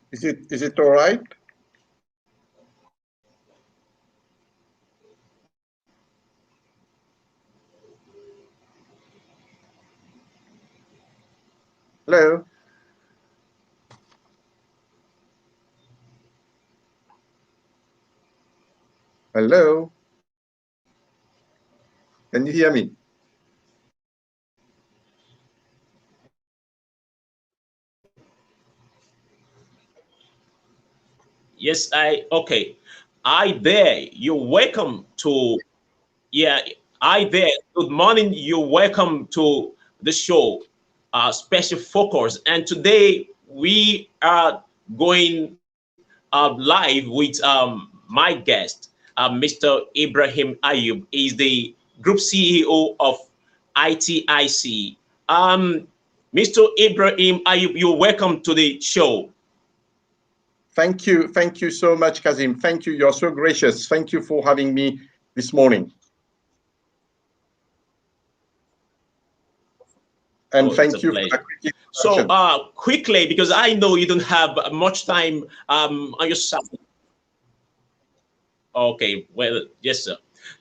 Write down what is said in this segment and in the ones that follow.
Is it all right? Hello. Hello. Can you hear me? Yes, okay. I there. You're welcome to, yeah, I there. Good morning. You're welcome to the show, Special Focus. And today we are going live with my guest, Mr. Ibrahim Ayoub. Is the Group CEO of ITIC. Mr. Ibrahim Ayoub, you're welcome to the show. Thank you so much, Kazim. Thank you. You're so gracious. Thank you for having me this morning. And thank you for that quick introduction. So quickly, because I know you don't have much time on your side. Okay, well, yes, sir.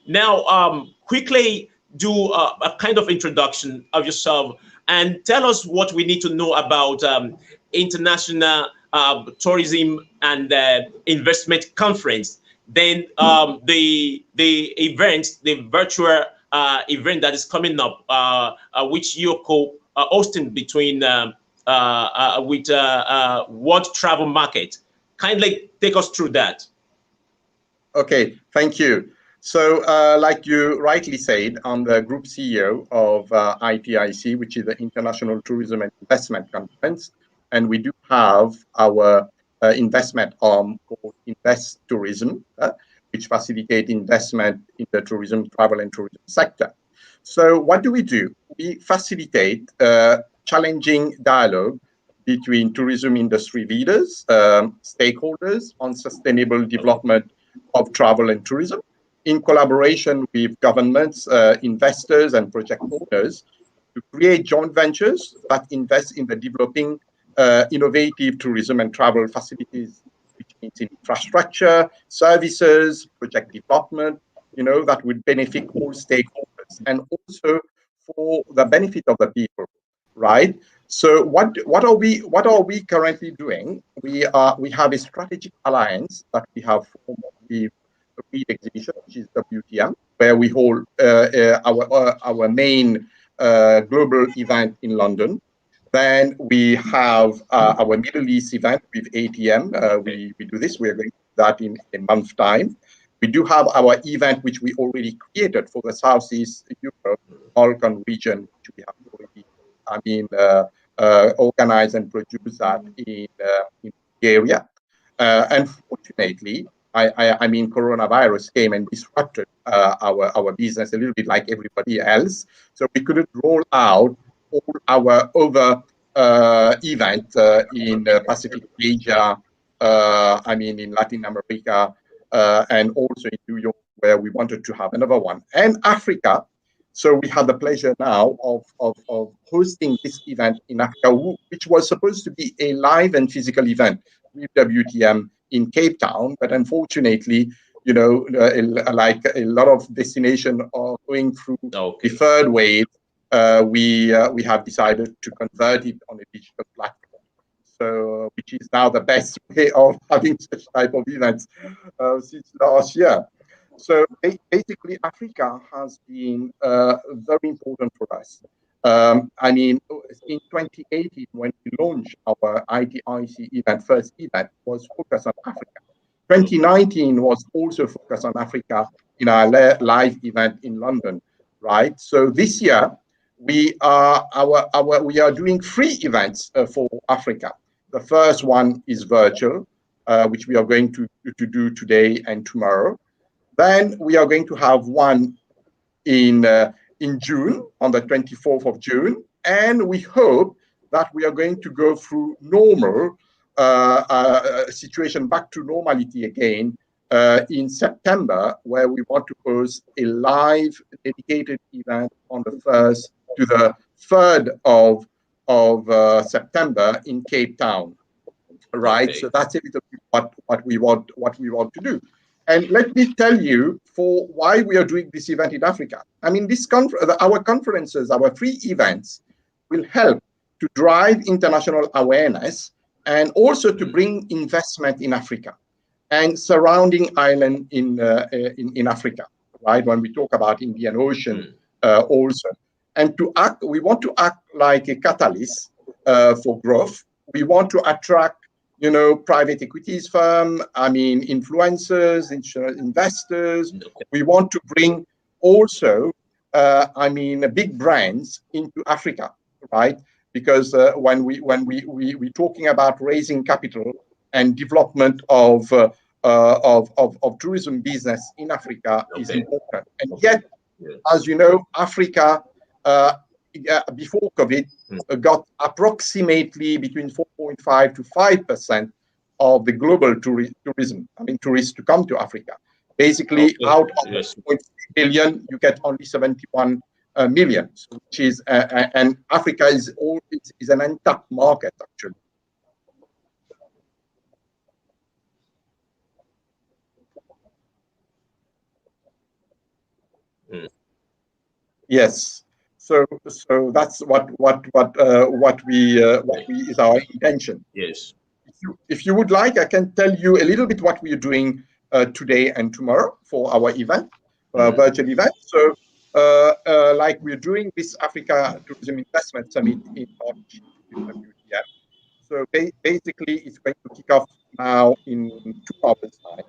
Now, quickly do a kind of introduction of yourself and tell us what we need to know about international tourism and investment conference. Then the event, the virtual event that is coming up, which you're hosting between with World Travel Market. Kindly take us through that. Okay, thank you. So, like you rightly said, I'm the Group CEO of ITIC, which is the International Tourism and Investment Conference, and we do have our investment arm called Invest Tourism, which facilitates investment in the tourism, travel, and tourism sector. So, what do? We facilitate challenging dialogue between tourism industry leaders, stakeholders on sustainable development of travel and tourism, in collaboration with governments, investors, and project owners to create joint ventures that invest in the developing innovative tourism and travel facilities, which means infrastructure, services, project development, that would benefit all stakeholders and also for the benefit of the people, right? So what are we currently doing? We have a strategic alliance that we have formed with the Reed exhibition, which is WTM, where we hold our main global event in London. Then we have our Middle East event with ATM. We do this. We are going to do that in a month's time. We do have our event, which we already created for the Southeast Europe Balkan region, which we have already, organize and produce that in Bulgaria. Unfortunately, coronavirus came and disrupted our business a little bit like everybody else. So we couldn't roll out all our other events in Pacific Asia, in Latin America, and also in New York, where we wanted to have another one, and Africa. So we had the pleasure now of hosting this event in Africa, which was supposed to be a live and physical event with WTM in Cape Town. But unfortunately, like a lot of destinations are going through the third wave, we have decided to convert it on a digital platform. So, which is now the best way of having such type of events since last year. So basically, Africa has been very important for us. In 2018, when we launched our ITIC event, first event was focused on Africa. 2019 was also focused on Africa in our live event in London, right? So this year, we are doing 3 events for Africa. The first one is virtual, which we are going to do today and tomorrow. Then we are going to have one in June, on the 24th of June, and we hope that we are going to go through normal situation, back to normality again in September, where we want to host a live dedicated event on the 1st to the 3rd of September in Cape Town. right? So Okay. that's a little bit what we want to do. And let me tell you for why we are doing this event in Africa. I mean, our conferences, our free events, will help to drive international awareness and also to Mm, bring investment in Africa and surrounding island in Africa, right? When we talk about Indian Ocean, mm. also, and to act, we want to act like a catalyst for growth. We want to attract, private equities firm. I mean, influencers, investors. Okay. We want to bring also, big brands into Africa, right? Because when we talking about raising capital and development of tourism business in Africa is Okay. important. And yet, Yeah. as you know, Africa uh, before COVID Mm. got approximately between 4.5 to 5% of the global tourism. I mean, tourists to come to Africa. Basically, Okay. out of the Yes. 2.3 billion, you get only 71 million, which is and Africa is an untapped market actually. Mm. Yes. So that's what Okay. we is our intention. Yes. If you would like, I can tell you a little bit what we are doing today and tomorrow for our event, Mm. virtual event. So, like we're doing this Africa Tourism Investment Summit in March with WTM. So basically, it's going to kick off now in 2 hours' time.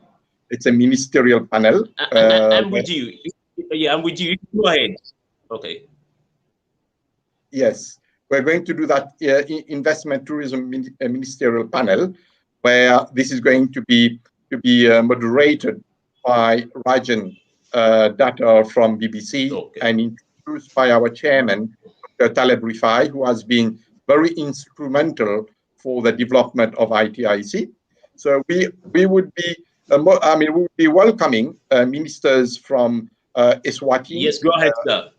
It's a ministerial panel. I'm with you. Yeah, I'm with you. Go ahead. Okay. Yes, we're going to do that investment tourism ministerial panel, where this is going to be moderated by Rajan Datta from BBC Okay. and introduced by our chairman, Dr. Taleb Rifai, who has been very instrumental for the development of ITIC. So we would be, we would be welcoming ministers from Eswatini. Yes. Go ahead, sir.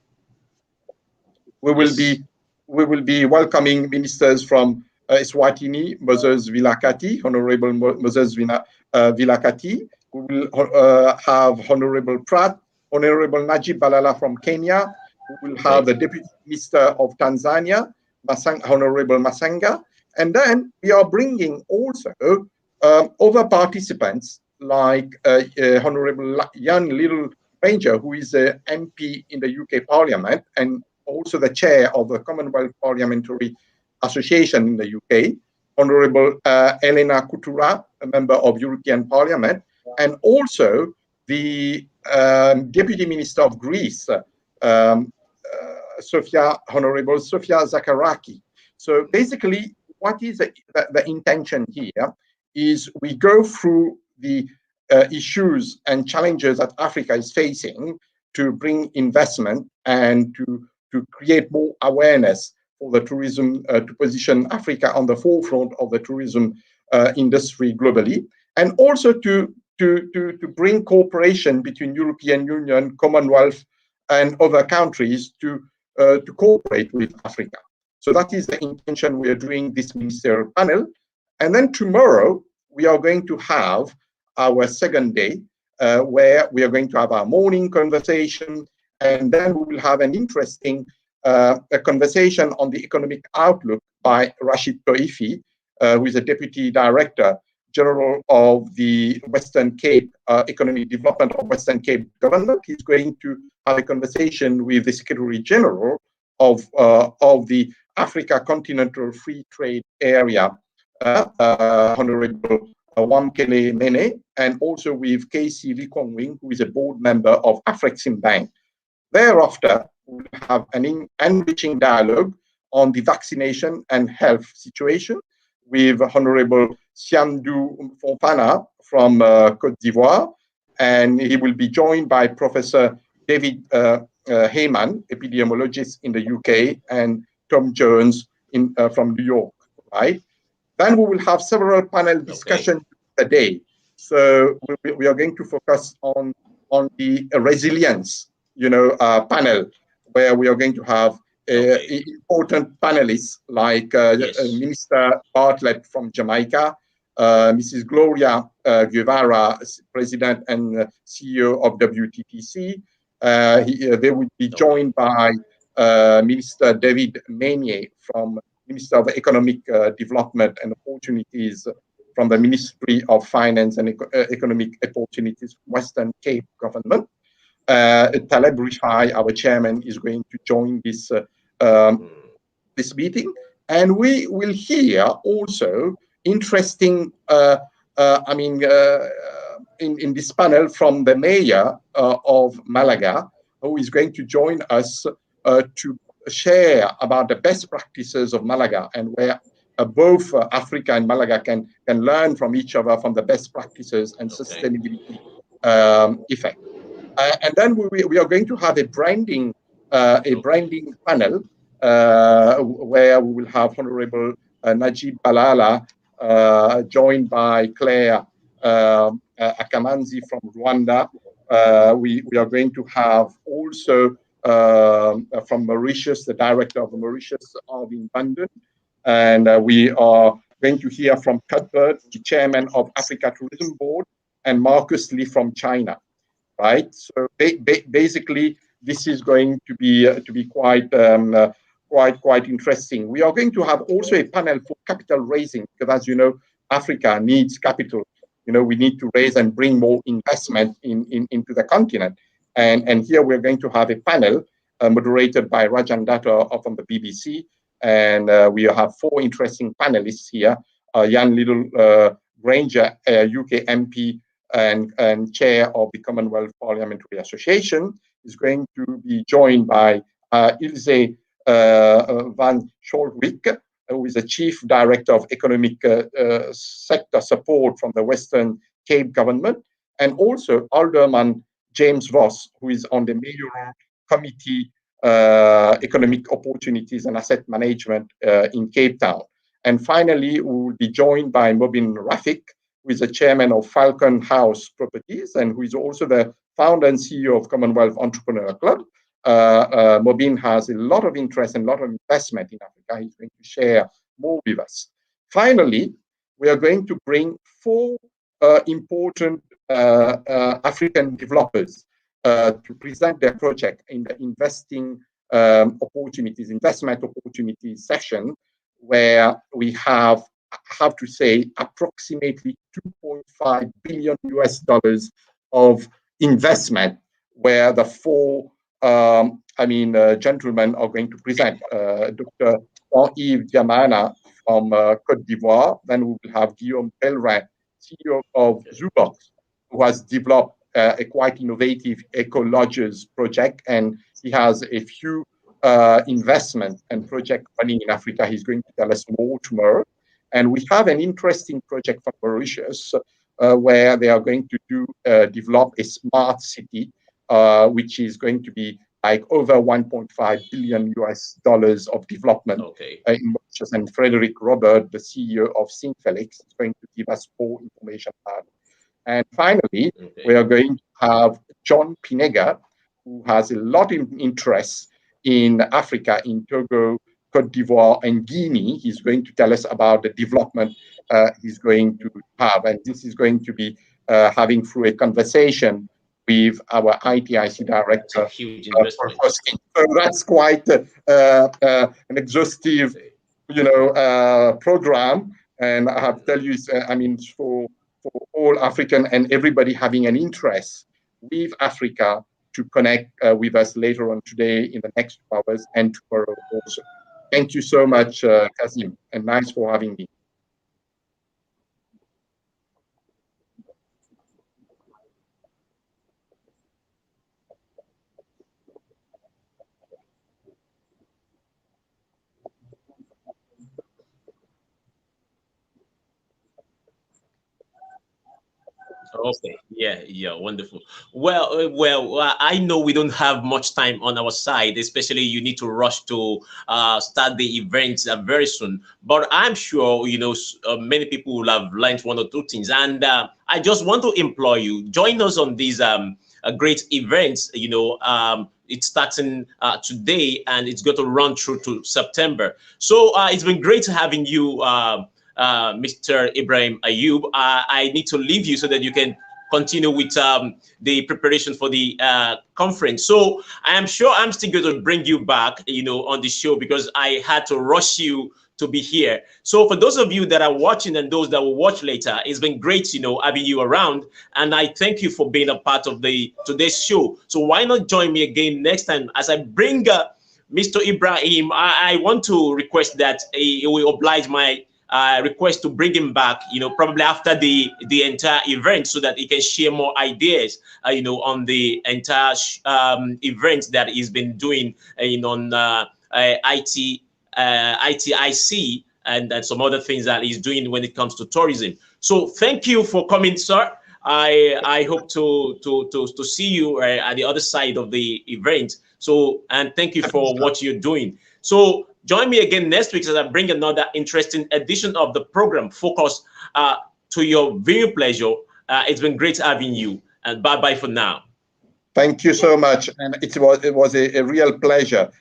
We will Yes. be we will be welcoming ministers from Eswatini, Moses Vilakati, Honorable Moses Vilakati. We will have Honorable Pratt, Honorable Najib Balala from Kenya. We will have Okay. the Deputy Minister of Tanzania, Honorable Masanga. And then we are bringing also other participants like Honorable Jan Little Ranger, who is a MP in the UK Parliament and also the chair of the Commonwealth Parliamentary Association in the UK, Honorable Elena Coutura, a member of European Parliament, and also the Deputy Minister of Greece, Honorable Sofia Zakaraki. So basically, what is the intention here is we go through the issues and challenges that Africa is facing to bring investment and to create more awareness for the tourism, to position Africa on the forefront of the tourism industry globally, and also to bring cooperation between European Union, Commonwealth, and other countries to cooperate with Africa. So that is the intention we are doing this ministerial panel. And then tomorrow, we are going to have our second day, where we are going to have our morning conversation, and then we will have an interesting a conversation on the economic outlook by Rashid Toifi, who is a Deputy Director General of the Western Cape Economic Development of Western Cape Government. He's going to have a conversation with the Secretary General of the Africa Continental Free Trade Area, Honorable Wamkele Mene, and also with Casey Likongwing, who is a board member of Afrexim Bank. Thereafter, we'll have an enriching dialogue on the vaccination and health situation with Honorable Siamdou Fontana from Cote d'Ivoire, and he will be joined by Professor David Heyman, epidemiologist in the UK, and Tom Jones from New York, right? Then we will have several panel Okay. discussions a day. So we are going to focus on the resilience, panel, where we are going to have Okay. important panelists like Yes. Minister Bartlett from Jamaica, Mrs. Gloria Guevara, President and CEO of WTTC. They will be joined by Minister David Meunier from Minister of Economic Development and Opportunities from the Ministry of Finance and Economic Opportunities, Western Cape government. Taleb Rifai, our chairman, is going to join this this meeting, and we will hear also interesting. In this panel from the mayor of Malaga, who is going to join us to share about the best practices of Malaga and where both Africa and Malaga can learn from each other from the best practices and sustainability effect. And then we are going to have a branding panel where we will have Honorable Najib Balala joined by Claire Akamanzi from Rwanda. We are going to have also from Mauritius, the director of Mauritius in London. And we are going to hear from Cuthbert, the chairman of Africa Tourism Board, and Marcus Lee from China. Right. So basically, this is going to be quite interesting. We are going to have also a panel for capital raising, because as you know, Africa needs capital. You know, we need to raise and bring more investment into the continent. And here we're going to have a panel moderated by Rajan Datta from the BBC. And we have 4 interesting panelists here. Jan Little Granger, UK MP, and chair of the Commonwealth Parliamentary Association, is going to be joined by Ilse van Scholwick, who is the chief director of economic sector support from the Western Cape government, and also Alderman James Voss, who is on the mayoral committee economic opportunities and asset management in Cape Town. And finally, we will be joined by Mobin Rafik, who is the chairman of Falcon House Properties and who is also the founder and CEO of Commonwealth Entrepreneur Club. Mobin has a lot of interest and a lot of investment in Africa. He's going to share more with us. Finally, we are going to bring 4 important African developers to present their project in the investment opportunities session, where we have to say approximately $2.5 billion of investment, where the 4 gentlemen are going to present. Dr. Jean-Yves Diamana from Côte d'Ivoire. Then we will have Guillaume Pellerin, CEO of Zubox, who has developed a quite innovative eco-lodges project, and he has a few investment and project running in Africa. He's going to tell us more tomorrow. And we have an interesting project from Mauritius where they are going to develop a smart city, which is going to be like over $1.5 billion of development in Mauritius. And Frederick Robert, the CEO of Synfelix, is going to give us more information about it. And finally, we are going to have John Pinega, who has a lot of interest in Africa, in Togo, Côte d'Ivoire, and Guinea. He's going to tell us about the development he's going to have. And this is going to be having through a conversation with our ITIC director. So that's quite an exhaustive, program. And I have to tell you, for all African and everybody having an interest with Africa to connect with us later on today in the next 2 hours and tomorrow also. Thank you so much, Kazim, and nice for having me. Okay, yeah, wonderful. Well, I know we don't have much time on our side, especially you need to rush to start the events very soon. But I'm sure, many people will have learned 1 or 2 things. And I just want to implore you, join us on these great events. It's starting today and it's going to run through to September. So it's been great having you, Mr. Ibrahim Ayoub. I need to leave you so that you can continue with the preparation for the conference. So I am sure I'm still going to bring you back, on the show, because I had to rush you to be here. So for those of you that are watching and those that will watch later, it's been great, having you around. And I thank you for being a part of today's show. So why not join me again next time as I bring Mr. Ibrahim. I want to request that he will oblige my request to bring him back, probably after the entire event, so that he can share more ideas, on the entire event that he's been doing, on ITIC and some other things that he's doing when it comes to tourism. So thank you for coming, sir. I hope to see you at the other side of the event. So, and thank you for what you're doing. So join me again next week as I bring another interesting edition of the program, Focus, to your viewing pleasure. It's been great having you, and bye-bye for now. Thank you so much. And it was a real pleasure.